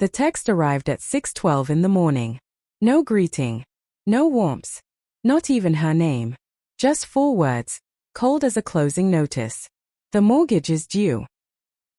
The text arrived at 6:12 in the morning. No greeting. No warmth. Not even her name. Just 4 words, cold as a closing notice. The mortgage is due.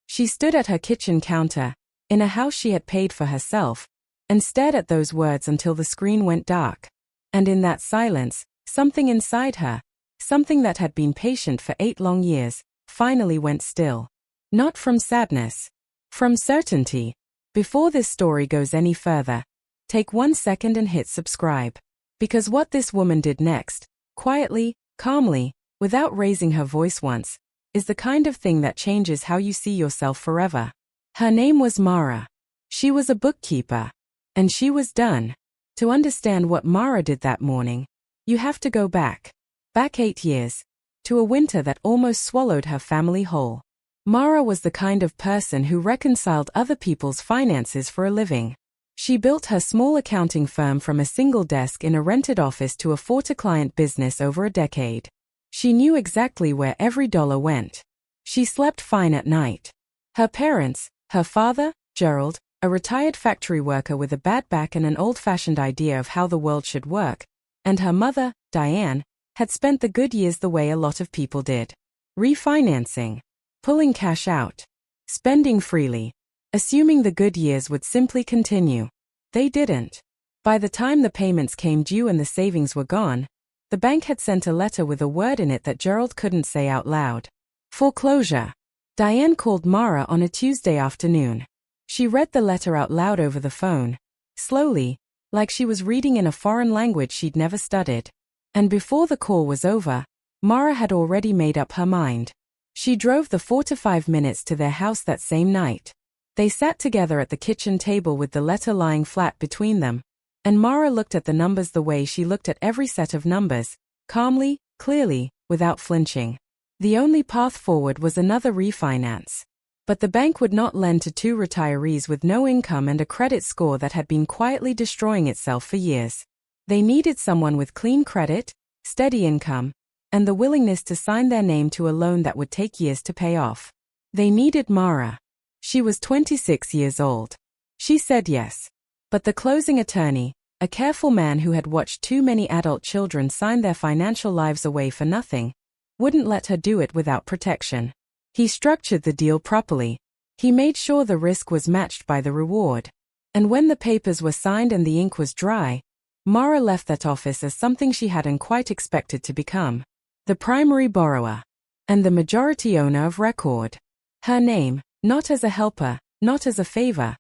She stood at her kitchen counter, in a house she had paid for herself, and stared at those words until the screen went dark. And in that silence, something inside her, something that had been patient for 8 long years, finally went still. Not from sadness. From certainty. Before this story goes any further, take 1 second and hit subscribe. Because what this woman did next, quietly, calmly, without raising her voice once, is the kind of thing that changes how you see yourself forever. Her name was Mara. She was a bookkeeper. And she was done. To understand what Mara did that morning, you have to go back 8 years, to a winter that almost swallowed her family whole. Mara was the kind of person who reconciled other people's finances for a living. She built her small accounting firm from a single desk in a rented office to a 40-client business over a decade. She knew exactly where every dollar went. She slept fine at night. Her parents, her father, Gerald, a retired factory worker with a bad back and an old-fashioned idea of how the world should work, and her mother, Diane, had spent the good years the way a lot of people did. Refinancing. Pulling cash out. Spending freely. Assuming the good years would simply continue. They didn't. By the time the payments came due and the savings were gone, the bank had sent a letter with a word in it that Gerald couldn't say out loud. Foreclosure. Diane called Mara on a Tuesday afternoon. She read the letter out loud over the phone, slowly, like she was reading in a foreign language she'd never studied. And before the call was over, Mara had already made up her mind. She drove the 4 to 5 minutes to their house that same night. They sat together at the kitchen table with the letter lying flat between them, and Mara looked at the numbers the way she looked at every set of numbers, calmly, clearly, without flinching. The only path forward was another refinance. But the bank would not lend to 2 retirees with no income and a credit score that had been quietly destroying itself for years. They needed someone with clean credit, steady income, and the willingness to sign their name to a loan that would take years to pay off. They needed Mara. She was 26 years old. She said yes. But the closing attorney, a careful man who had watched too many adult children sign their financial lives away for nothing, wouldn't let her do it without protection. He structured the deal properly. He made sure the risk was matched by the reward. And when the papers were signed and the ink was dry, Mara left that office as something she hadn't quite expected to become. The primary borrower. And the majority owner of record. Her name, not as a helper, not as a favor,